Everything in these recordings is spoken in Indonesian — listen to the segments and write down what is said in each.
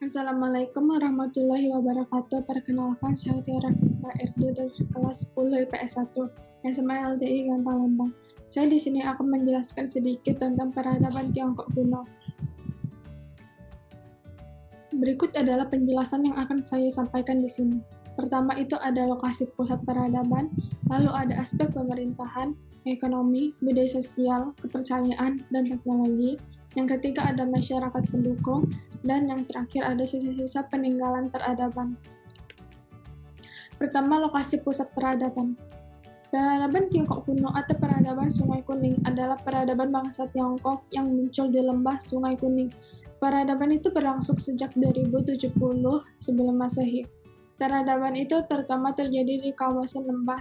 Assalamualaikum warahmatullahi wabarakatuh. Perkenalkan, saya Tiara Fitri RD dari kelas 10 IPS 1 SMA LDI Gampang Lembang. Saya di sini akan menjelaskan sedikit tentang peradaban Tiongkok kuno. Berikut adalah penjelasan yang akan saya sampaikan di sini. Pertama itu ada lokasi pusat peradaban, lalu ada aspek pemerintahan, ekonomi, budaya sosial, kepercayaan, dan teknologi. Yang ketiga ada masyarakat pendukung, dan yang terakhir ada sisa-sisa peninggalan peradaban. Pertama, lokasi pusat peradaban. Peradaban Tiongkok kuno atau peradaban Sungai Kuning adalah peradaban bangsa Tiongkok yang muncul di lembah Sungai Kuning. Peradaban itu berlangsung sejak 2070 sebelum Masehi. Peradaban itu terutama terjadi di kawasan lembah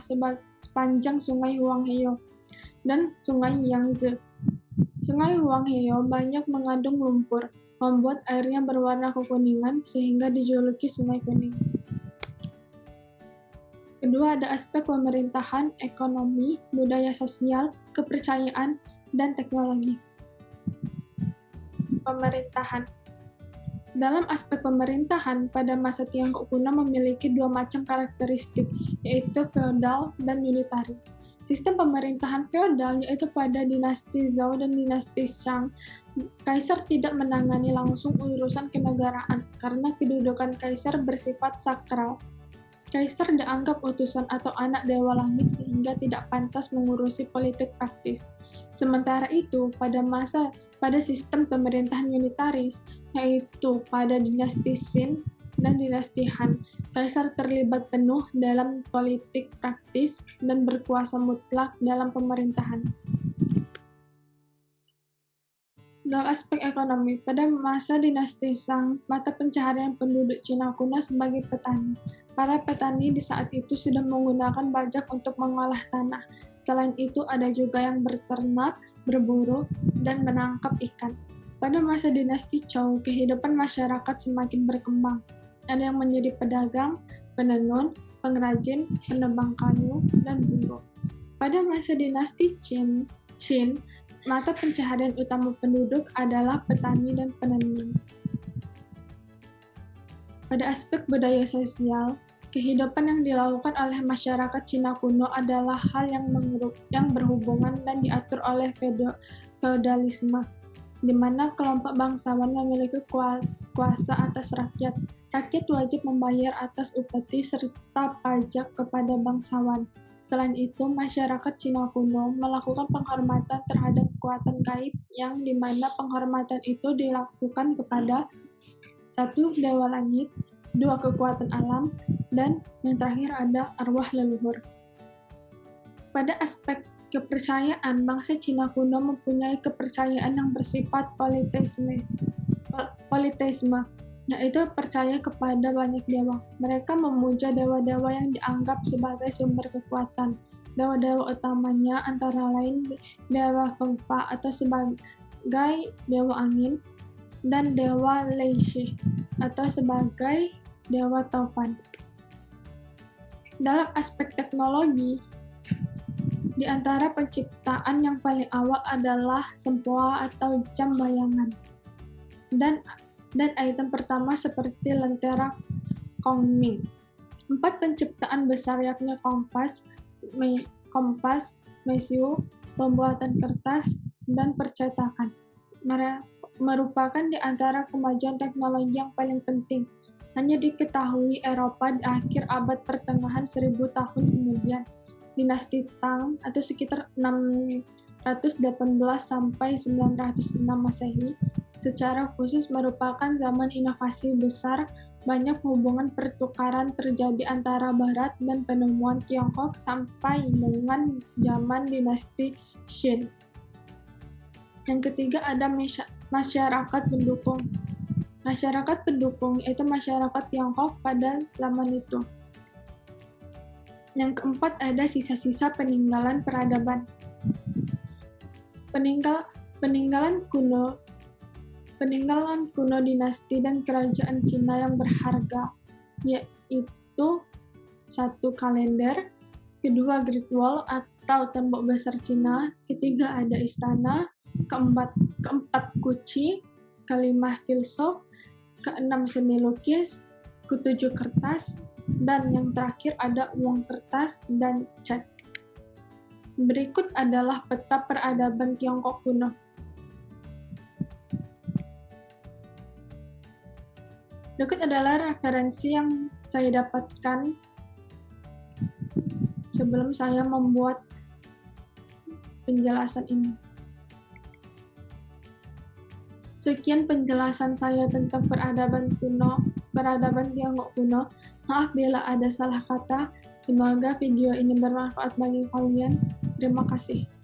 sepanjang Sungai Huangheo dan Sungai Yangtze. Sungai Huangheo banyak mengandung lumpur, membuat airnya berwarna kekuningan sehingga dijuluki Sungai Kuning. Kedua ada aspek pemerintahan, ekonomi, budaya sosial, kepercayaan, dan teknologi. Pemerintahan. Dalam aspek pemerintahan, pada masa Tiongkok kuno memiliki dua macam karakteristik, yaitu feodal dan unitaris. Sistem pemerintahan feodal yaitu pada dinasti Zhou dan dinasti Shang, kaisar tidak menangani langsung urusan kenegaraan karena kedudukan kaisar bersifat sakral. Kaisar dianggap utusan atau anak dewa langit sehingga tidak pantas mengurusi politik praktis. Sementara itu, pada sistem pemerintahan unitaris, yaitu pada dinasti Qin dan dinasti Han, kaisar terlibat penuh dalam politik praktis dan berkuasa mutlak dalam pemerintahan. Dalam aspek ekonomi, pada masa dinasti Shang, mata pencaharian penduduk Cina kuno sebagai petani. Para petani di saat itu sudah menggunakan bajak untuk mengolah tanah. Selain itu, ada juga yang berternak, berburu, dan menangkap ikan. Pada masa dinasti Zhou, kehidupan masyarakat semakin berkembang. Ada yang menjadi pedagang, penenun, pengrajin, penebang kayu, dan buruh. Pada masa dinasti Qin, mata pencaharian utama penduduk adalah petani dan penenun. Pada aspek budaya sosial, kehidupan yang dilakukan oleh masyarakat Cina kuno adalah hal yang berhubungan dan diatur oleh feodalisme, di mana kelompok bangsawan memiliki kuasa atas rakyat. Rakyat wajib membayar atas upeti serta pajak kepada bangsawan. Selain itu, masyarakat Cina kuno melakukan penghormatan terhadap kekuatan gaib yang di mana penghormatan itu dilakukan kepada 1. Dewa langit, 2. Kekuatan alam, dan yang terakhir ada arwah leluhur. Pada aspek kepercayaan, bangsa Cina kuno mempunyai kepercayaan yang bersifat politeisme, yaitu percaya kepada banyak dewa. Mereka memuja dewa-dewa yang dianggap sebagai sumber kekuatan. Dewa-dewa utamanya antara lain Dewa Fengfa atau sebagai dewa angin, dan Dewa Leishi atau sebagai Dewa Taufan. Dalam aspek teknologi, di antara penciptaan yang paling awal adalah sempoa atau jam bayangan. Dan item pertama seperti lentera Kongming. 4 penciptaan besar yakni kompas, mesiu, pembuatan kertas, dan percetakan. Merupakan di antara kemajuan teknologi yang paling penting. Hanya diketahui Eropa di akhir abad pertengahan 1000 tahun kemudian. Dinasti Tang atau sekitar 618 sampai 906 Masehi secara khusus merupakan zaman inovasi besar. Banyak hubungan pertukaran terjadi antara Barat dan penemuan Tiongkok sampai dengan zaman dinasti Qin. Yang ketiga ada masyarakat pendukung. Masyarakat pendukung yaitu masyarakat Tiongkok pada zaman itu. Yang keempat ada sisa-sisa peninggalan peradaban. Peninggalan kuno dinasti dan kerajaan Cina yang berharga, yaitu 1. Kalender, 2. Great Wall atau tembok besar Cina, ketiga ada istana, keempat Guci, kelima filsuf, keenam seni lukis, ketujuh kertas, dan yang terakhir ada uang kertas dan cat. Berikut adalah peta peradaban Tiongkok kuno. Berikut adalah referensi yang saya dapatkan sebelum saya membuat penjelasan ini. Sekian penjelasan saya tentang peradaban Tiongkok kuno. Maaf bila ada salah kata. Semoga video ini bermanfaat bagi kalian. Terima kasih.